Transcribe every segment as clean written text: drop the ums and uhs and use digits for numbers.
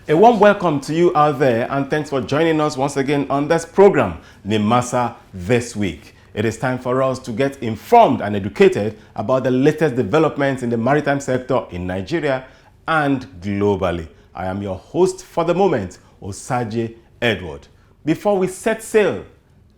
A warm welcome to you out there, and thanks for joining us once again on this program, NIMASA This Week. It is time for us to get informed and educated about the latest developments in the maritime sector in Nigeria and globally. I am your host for the moment, Osaje Edward. Before we set sail,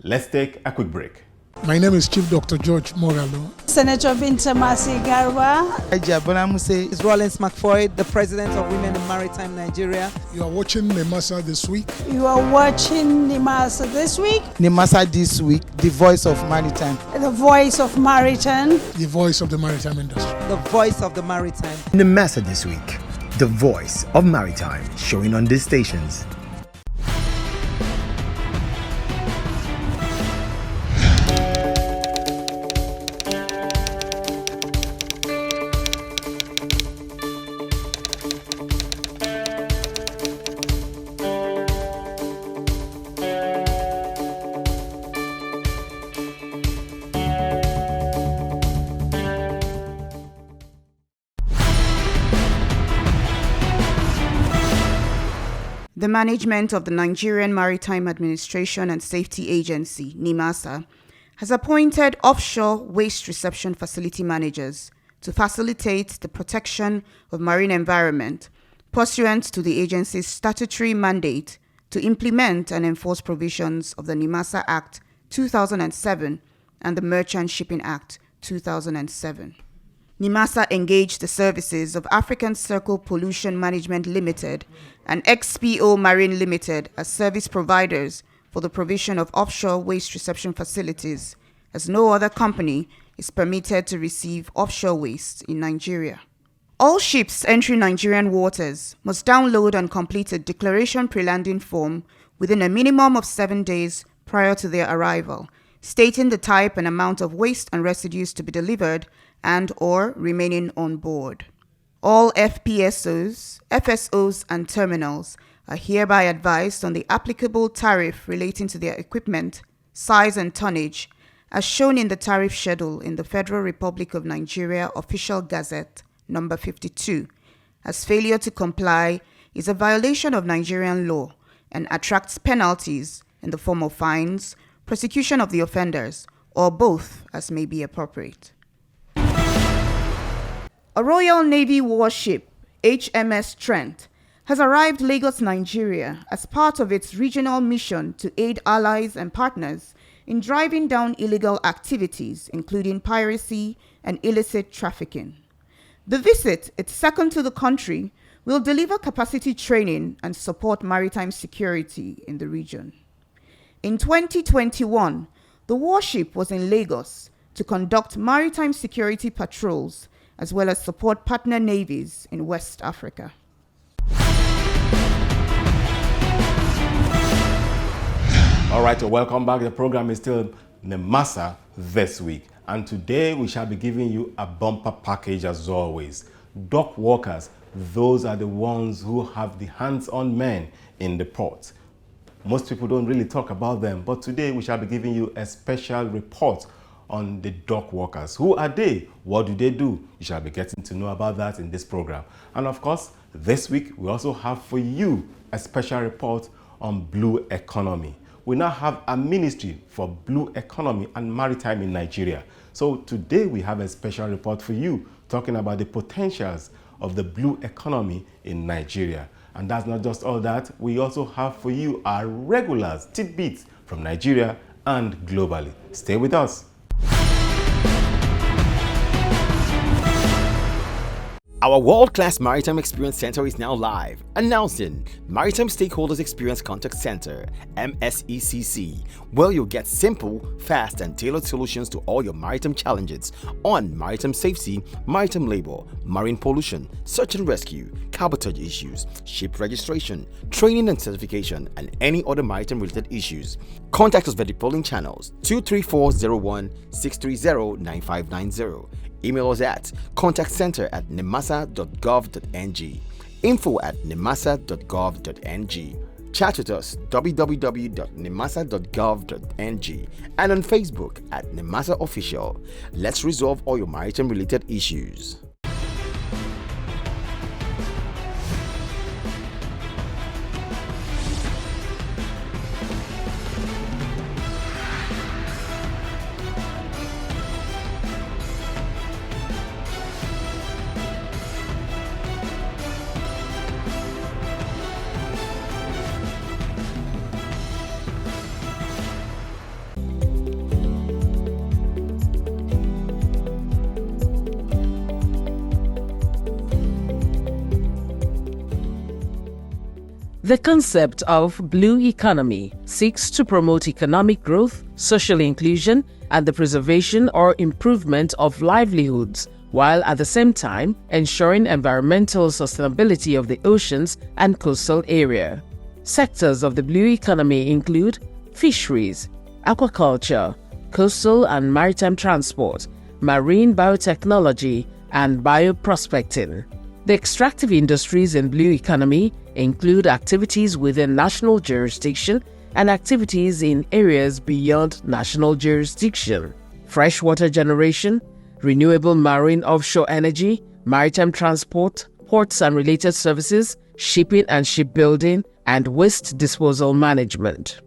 let's take a quick break. My name is Chief Dr. George Moralo. Senator Binta Masi Garba. This is Rollins McFoy, the President of Women in Maritime Nigeria. You are watching NIMASA This Week. You are watching NIMASA This Week. NIMASA This Week, the voice of maritime. The voice of maritime. The voice of the maritime industry. The voice of the maritime. NIMASA This Week, the voice of maritime, showing on these stations. The management of the Nigerian Maritime Administration and Safety Agency, NIMASA, has appointed offshore waste reception facility managers to facilitate the protection of marine environment pursuant to the agency's statutory mandate to implement and enforce provisions of the NIMASA Act 2007 and the Merchant Shipping Act 2007. NIMASA engaged the services of African Circle Pollution Management Limited and XPO Marine Limited as service providers for the provision of offshore waste reception facilities, as no other company is permitted to receive offshore waste in Nigeria. All ships entering Nigerian waters must download and complete a declaration pre-landing form within a minimum of 7 days prior to their arrival, stating the type and amount of waste and residues to be delivered and or remaining on board. All FPSOs, FSOs, and terminals are hereby advised on the applicable tariff relating to their equipment, size, and tonnage, as shown in the tariff schedule in the Federal Republic of Nigeria Official Gazette number 52, as failure to comply is a violation of Nigerian law and attracts penalties in the form of fines, prosecution of the offenders, or both as may be appropriate. A Royal Navy warship, HMS Trent, has arrived Lagos, Nigeria as part of its regional mission to aid allies and partners in driving down illegal activities, including piracy and illicit trafficking. The visit, its second to the country, will deliver capacity training and support maritime security in the region. In 2021, the warship was in Lagos to conduct maritime security patrols as well as support partner navies in West Africa. All right, so welcome back. The program is still NIMASA This Week, and today we shall be giving you a bumper package as always. Dock workers, those are the ones who have the hands-on men in the port. Most people don't really talk about them, but today we shall be giving you a special report on the dock workers. Who are they? What do they do? You shall be getting to know about that in this program. And of course, this week we also have for you a special report on blue economy. We now have a ministry for blue economy and maritime in Nigeria. So today we have a special report for you talking about the potentials of the blue economy in Nigeria. And that's not just all that. We also have for you our regulars, tidbits from Nigeria and globally. Stay with us. Our world-class Maritime Experience Center is now live, announcing Maritime Stakeholders Experience Contact Center, MSECC, where you'll get simple, fast, and tailored solutions to all your maritime challenges on maritime safety, maritime labor, marine pollution, search and rescue, cabotage issues, ship registration, training and certification, and any other maritime-related issues. Contact us via the polling channels 23401 630 9590. Email us at contactcenter@nimasa.gov.ng, info@nimasa.gov.ng. Chat with us www.nimasa.gov.ng and on Facebook at NIMASA Official. Let's resolve all your maritime related issues. The concept of blue economy seeks to promote economic growth, social inclusion, and the preservation or improvement of livelihoods, while at the same time ensuring environmental sustainability of the oceans and coastal area. Sectors of the blue economy include fisheries, aquaculture, coastal and maritime transport, marine biotechnology, and bioprospecting. The extractive industries in blue economy include activities within national jurisdiction and activities in areas beyond national jurisdiction, freshwater generation, renewable marine offshore energy, maritime transport, ports and related services, shipping and shipbuilding, and waste disposal management.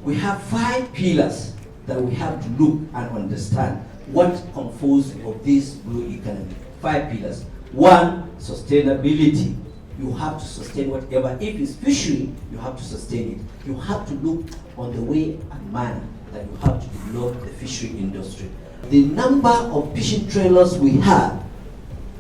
We have 5 pillars that we have to look and understand what composes of this blue economy. 5 pillars. 1, sustainability. You have to sustain whatever. If it's fishery, you have to sustain it. You have to look on the way and manner that you have to develop the fishery industry. The number of fishing trailers we had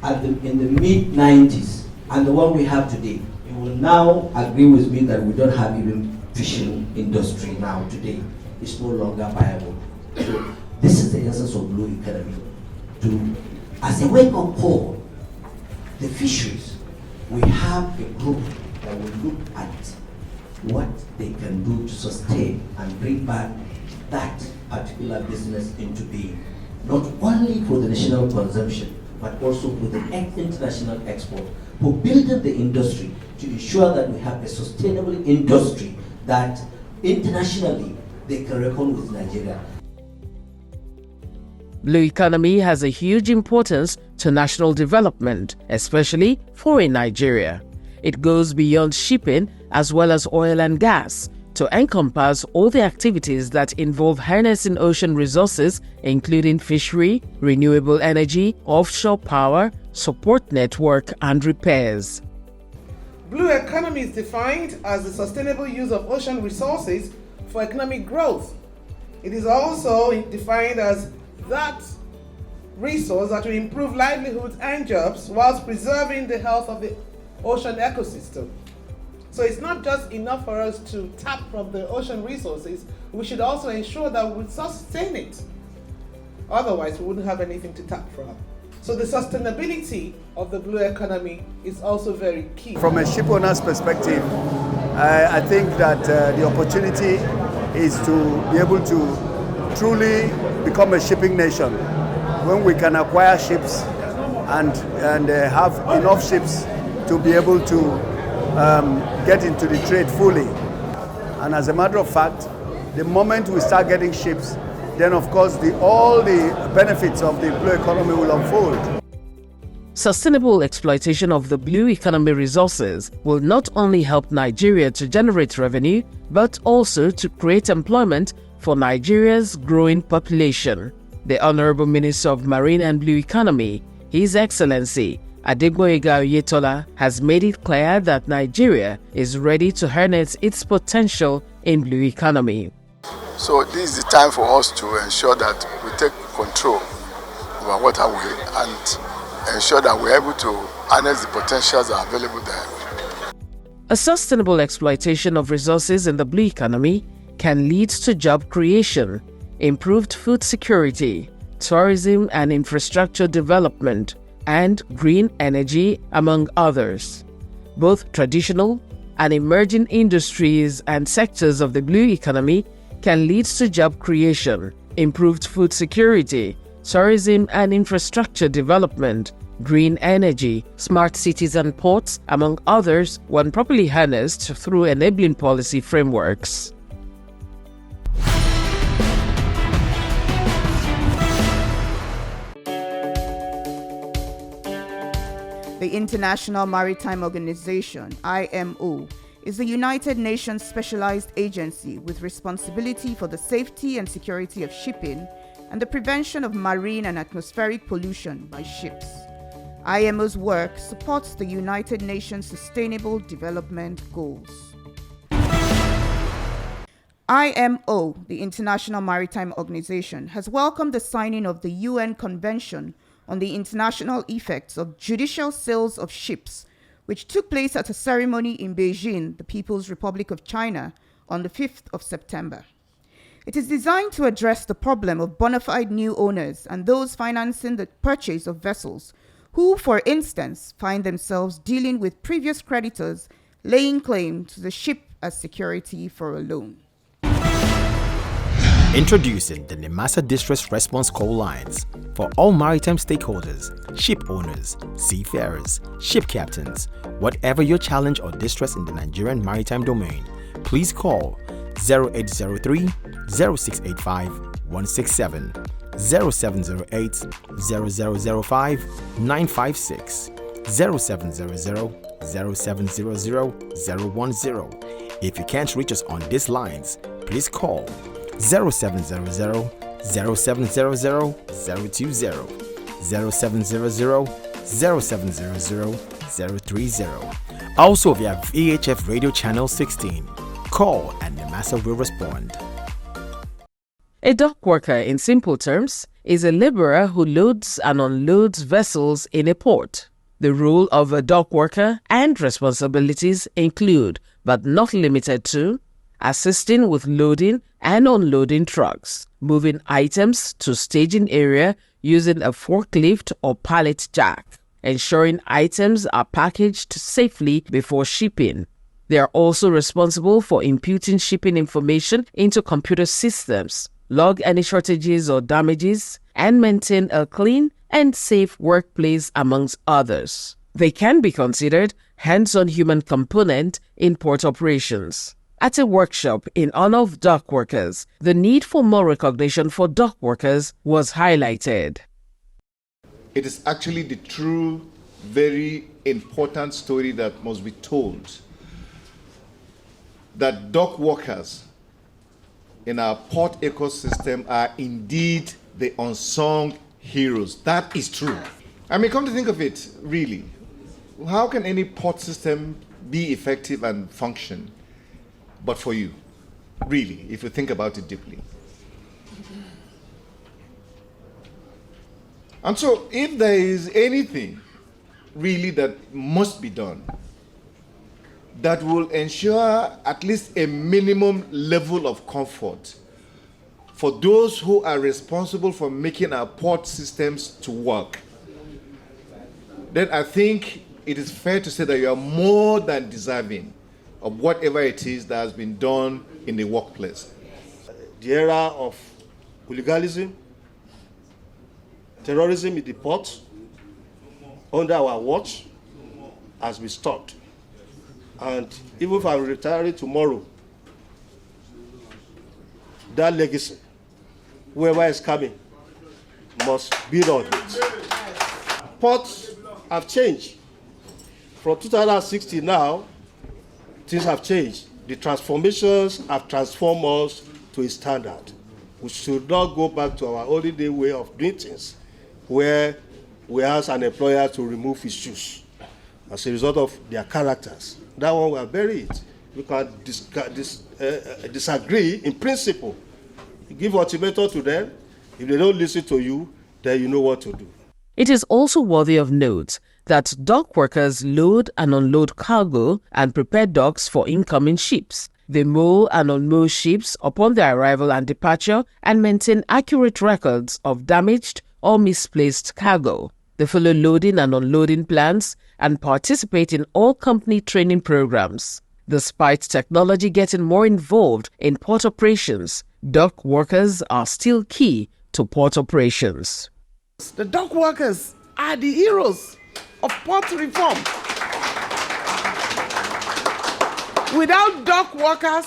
in the mid-90s and the one we have today, you will now agree with me that we don't have even fishing industry now today. It's no longer viable. So this is the essence of blue economy. As a wake-up call, the fisheries, we have a group that will look at what they can do to sustain and bring back that particular business into being, not only for the national consumption, but also for the international export, for building the industry to ensure that we have a sustainable industry that internationally they can reckon with Nigeria. Blue economy has a huge importance to national development, especially for in Nigeria. It goes beyond shipping as well as oil and gas to encompass all the activities that involve harnessing ocean resources, including fishery, renewable energy, offshore power, support network, and repairs. Blue economy is defined as the sustainable use of ocean resources for economic growth. It is also defined as that resource that will improve livelihoods and jobs whilst preserving the health of the ocean ecosystem. So it's not just enough for us to tap from the ocean resources, we should also ensure that we sustain it. Otherwise, we wouldn't have anything to tap from. So the sustainability of the blue economy is also very key. From a ship owner's perspective, I think that the opportunity is to be able to truly become a shipping nation when we can acquire ships and have enough ships to be able to get into the trade fully. And as a matter of fact, the moment we start getting ships, then of course all the benefits of the blue economy will unfold. Sustainable exploitation of the blue economy resources will not only help Nigeria to generate revenue, but also to create employment for Nigeria's growing population. The Honorable Minister of Marine and Blue Economy, His Excellency Adegboyega Oyetola, has made it clear that Nigeria is ready to harness its potential in blue economy. So this is the time for us to ensure that we take control of our waterway and ensure that we're able to harness the potentials that are available there. A sustainable exploitation of resources in the blue economy can lead to job creation, improved food security, tourism and infrastructure development, and green energy, among others. Both traditional and emerging industries and sectors of the blue economy can lead to job creation, improved food security, tourism and infrastructure development, green energy, smart cities and ports, among others, when properly harnessed through enabling policy frameworks. The International Maritime Organization, IMO, is the United Nations specialized agency with responsibility for the safety and security of shipping and the prevention of marine and atmospheric pollution by ships. IMO's work supports the United Nations Sustainable Development Goals. IMO, the International Maritime Organization, has welcomed the signing of the UN Convention on the International Effects of Judicial Sales of Ships, which took place at a ceremony in Beijing, the People's Republic of China, on the 5th of September. It is designed to address the problem of bona fide new owners and those financing the purchase of vessels who, for instance, find themselves dealing with previous creditors laying claim to the ship as security for a loan. Introducing the NIMASA Distress Response Call Lines for all maritime stakeholders, ship owners, seafarers, ship captains. Whatever your challenge or distress in the Nigerian maritime domain, please call 0803 0685 167, 0708 0005 956, 0700 0700 010. If you can't reach us on these lines, please call 0700 0700 020, 0700 0700 030. Also via VHF Radio Channel 16. Call and NIMASA will respond. A dock worker, in simple terms, is a laborer who loads and unloads vessels in a port. The role of a dock worker and responsibilities include, but not limited to, assisting with loading and unloading trucks, moving items to staging area using a forklift or pallet jack, ensuring items are packaged safely before shipping. They are also responsible for imputing shipping information into computer systems, log any shortages or damages, and maintain a clean and safe workplace, amongst others. They can be considered hands-on human component in port operations. At a workshop in honor of dock workers, the need for more recognition for dock workers was highlighted. It is actually the true, very important story that must be told, that dock workers in our port ecosystem are indeed the unsung heroes. That is true. I mean, come to think of it, really, how can any port system be effective and function but for you, really, if you think about it deeply? And so, if there is anything really that must be done that will ensure at least a minimum level of comfort for those who are responsible for making our port systems to work, then I think it is fair to say that you are more than deserving of whatever it is that has been done in the workplace. The era of hooliganism, terrorism in the port, under our watch, has been stopped. And even if I'm retiring tomorrow, that legacy, whoever is coming, must build on it. Ports have changed. From 2016 now, things have changed. The transformations have transformed us to a standard. We should not go back to our olden day way of doing things, where we ask an employer to remove his shoes as a result of their characters. That one will bury it. We can disagree in principle. You give ultimatum to them. If they don't listen to you, then you know what to do. It is also worthy of note that dock workers load and unload cargo and prepare docks for incoming ships. They moor and unmoor ships upon their arrival and departure and maintain accurate records of damaged or misplaced cargo. They follow loading and unloading plans and participate in all company training programs. Despite technology getting more involved in port operations, dock workers are still key to port operations. The dock workers are the heroes of port reform. Without dock workers,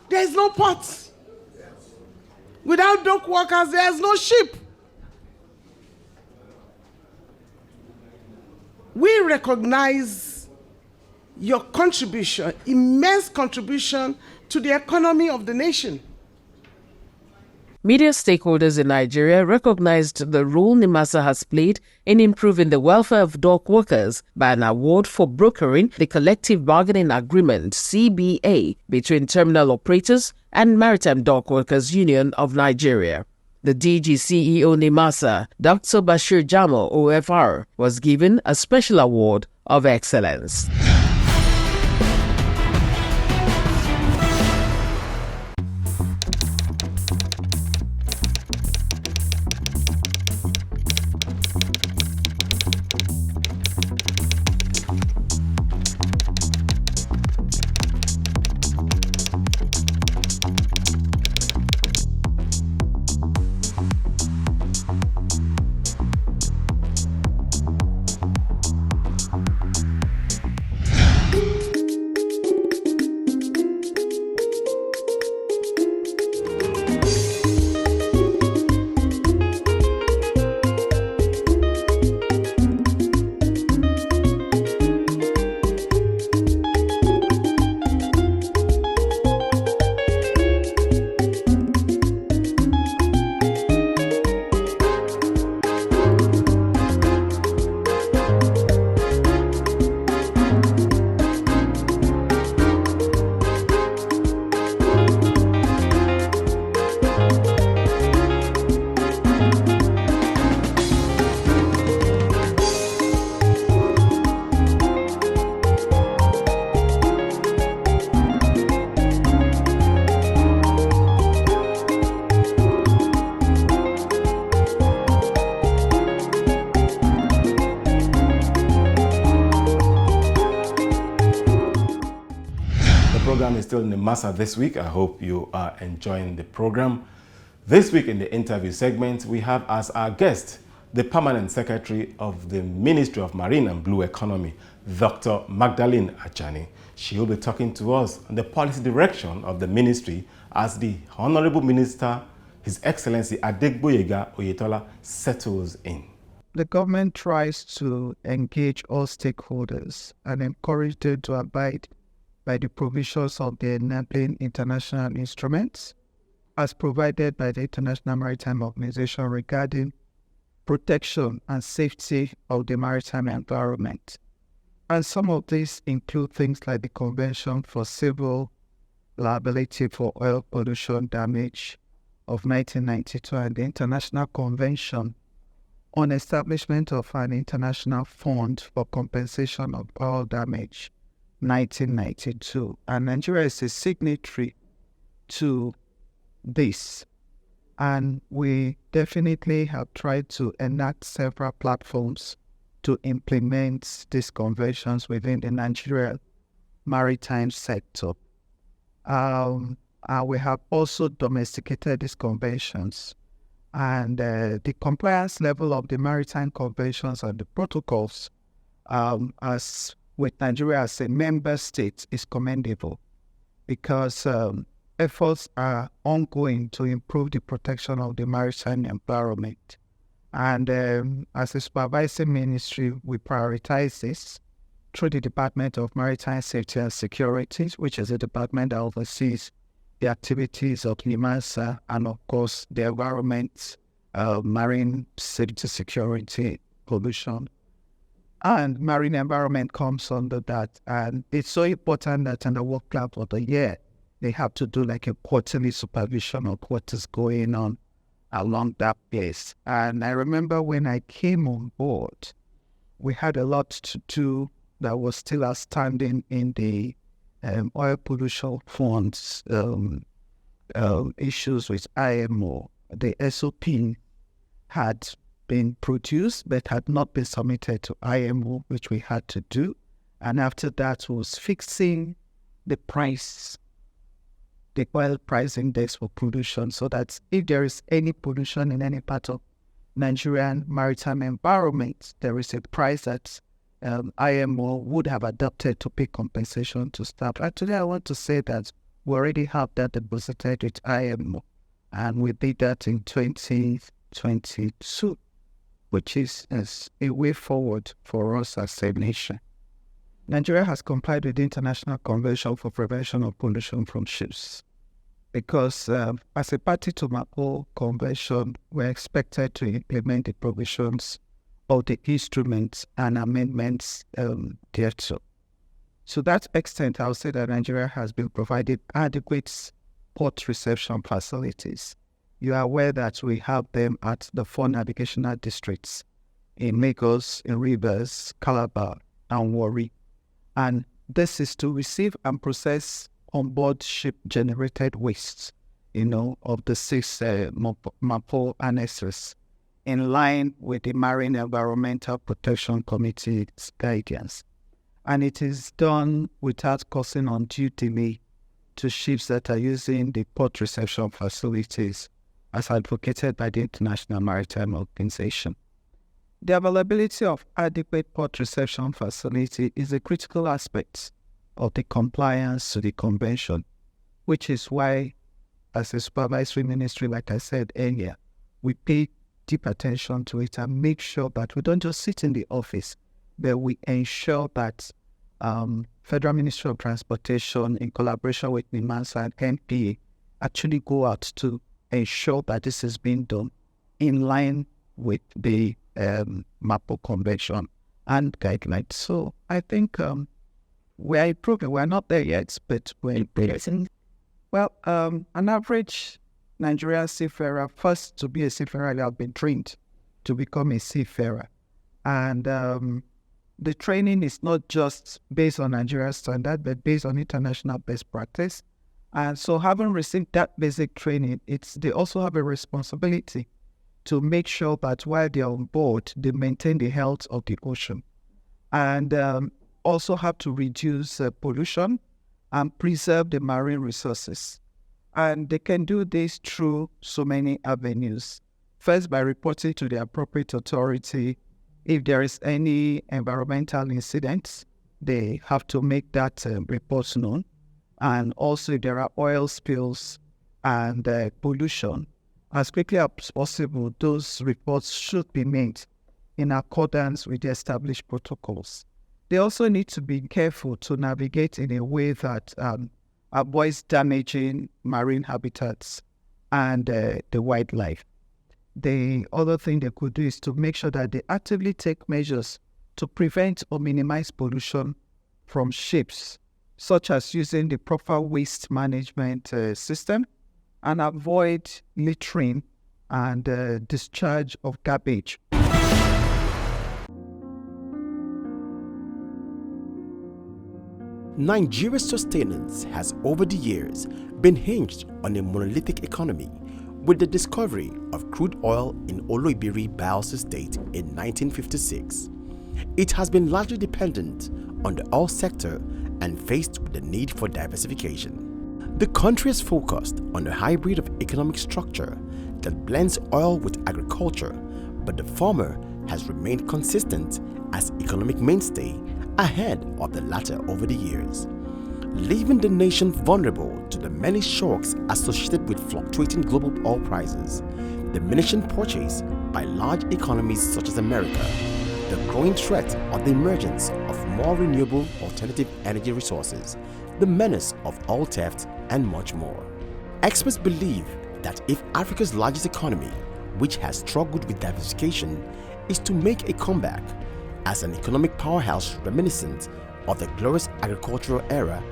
there is no port. Without dock workers, there is no ship. We recognize your contribution, immense contribution to the economy of the nation. Media stakeholders in Nigeria recognized the role NIMASA has played in improving the welfare of dock workers by an award for brokering the Collective Bargaining Agreement (CBA) between terminal operators and Maritime Dock Workers Union of Nigeria. The DG CEO NIMASA, Dr. Bashir Jamo, OFR, was given a special award of excellence. The program is still NIMASA this week. I hope you are enjoying the program. This week in the interview segment, we have as our guest the Permanent Secretary of the Ministry of Marine and Blue Economy, Dr. Magdalene Achani. She will be talking to us on the policy direction of the ministry as the Honorable Minister, His Excellency Adegboyega Oyetola, settles in. The government tries to engage all stakeholders and encourage them to abide by the provisions of the enabling international instruments as provided by the International Maritime Organization regarding protection and safety of the maritime environment. And some of these include things like the Convention for Civil Liability for Oil Pollution Damage of 1992 and the International Convention on Establishment of an International Fund for Compensation of Oil Damage, 1992. And Nigeria is a signatory to this. And we definitely have tried to enact several platforms to implement these conventions within the Nigerian maritime sector. We have also domesticated these conventions, and the compliance level of the maritime conventions and the protocols as with Nigeria as a member state is commendable, because efforts are ongoing to improve the protection of the maritime environment. And as a supervising ministry, we prioritize this through the Department of Maritime Safety and Security, which is a department that oversees the activities of NIMASA and, of course, the environment, marine safety, security, pollution. And marine environment comes under that. And it's so important that in the work plan for the year, they have to do like a quarterly supervision of what is going on along that place. And I remember when I came on board, we had a lot to do that was still outstanding in the oil pollution funds issues with IMO. The SOP had been produced but had not been submitted to IMO, which we had to do. And after that was fixing the price, the oil price index for pollution, so that if there is any pollution in any part of Nigerian maritime environment, there is a price that IMO would have adopted to pay compensation to staff. And today I want to say that we already have that deposited with IMO, and we did that in 2022, which is a way forward for us as a nation. Nigeria has complied with the International Convention for Prevention of Pollution from Ships, because as a party to MAPO Convention, we're expected to implement the provisions of the instruments and amendments thereto. To that extent, I'll say that Nigeria has been provided adequate port reception facilities. You are aware that we have them at the 4 navigational districts in Lagos, in Rivers, Calabar, and Warri. And this is to receive and process onboard ship generated wastes, of the 6 MAPO annexes, in line with the Marine Environmental Protection Committee's guidance. And it is done without causing undue delay to ships that are using the port reception facilities as advocated by the International Maritime Organization. The availability of adequate port reception facility is a critical aspect of the compliance to the convention, which is why, as a supervisory ministry, like I said earlier, we pay deep attention to it and make sure that we don't just sit in the office, but we ensure that Federal Ministry of Transportation, in collaboration with NIMASA and NPA, actually go out to ensure that this is being done in line with the MAPO Convention and guidelines. So I think we are improving. We are not there yet, but we're improving. Well, an average Nigerian seafarer, first to be a seafarer, they have been trained to become a seafarer. And the training is not just based on Nigerian standard, but based on international best practice. And so having received that basic training, they also have a responsibility to make sure that while they're on board, they maintain the health of the ocean. And also have to reduce pollution and preserve the marine resources. And they can do this through so many avenues. First, by reporting to the appropriate authority. If there is any environmental incidents, they have to make that report known. And also, if there are oil spills and pollution, as quickly as possible, those reports should be made in accordance with the established protocols. They also need to be careful to navigate in a way that avoids damaging marine habitats and the wildlife. The other thing they could do is to make sure that they actively take measures to prevent or minimize pollution from ships, such as using the proper waste management system and avoid littering and discharge of garbage. Nigeria's sustenance has over the years been hinged on a monolithic economy, with the discovery of crude oil in Oloibiri Bios Estate in 1956. It has been largely dependent on the oil sector and faced with the need for diversification. The country has focused on a hybrid of economic structure that blends oil with agriculture, but the former has remained consistent as economic mainstay ahead of the latter over the years, leaving the nation vulnerable to the many shocks associated with fluctuating global oil prices, diminishing purchase by large economies such as America, the growing threat of the emergence of more renewable alternative energy resources, the menace of oil theft, and much more. Experts believe that if Africa's largest economy, which has struggled with diversification, is to make a comeback as an economic powerhouse reminiscent of the glorious agricultural era,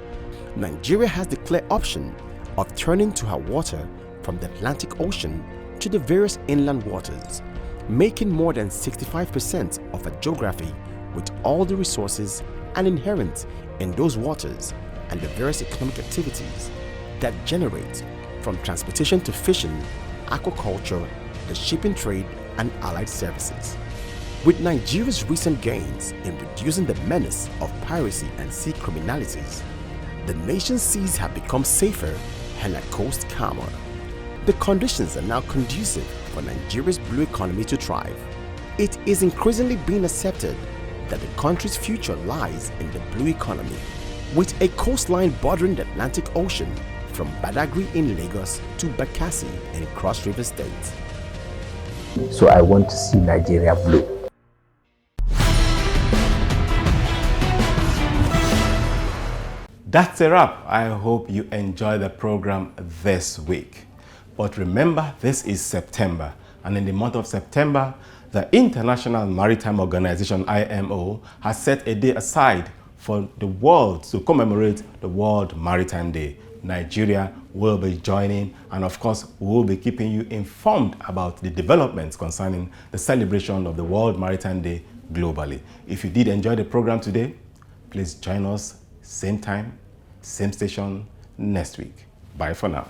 Nigeria has the clear option of turning to her water from the Atlantic Ocean to the various inland waters, making more than 65% of her geography with all the resources and inherent in those waters and the various economic activities that generate from transportation to fishing, aquaculture, the shipping trade, and allied services. With Nigeria's recent gains in reducing the menace of piracy and sea criminalities, the nation's seas have become safer and her coast calmer. The conditions are now conducive for Nigeria's blue economy to thrive. It is increasingly being accepted that the country's future lies in the blue economy, with a coastline bordering the Atlantic Ocean from Badagry in Lagos to Bakassi in Cross River State. So I want to see Nigeria blue. That's a wrap. I hope you enjoyed the program this week. But remember, this is September, and in the month of September, the International Maritime Organization, IMO, has set a day aside for the world to commemorate the World Maritime Day. Nigeria will be joining, and of course, we will be keeping you informed about the developments concerning the celebration of the World Maritime Day globally. If you did enjoy the program today, please join us same time, same station next week. Bye for now.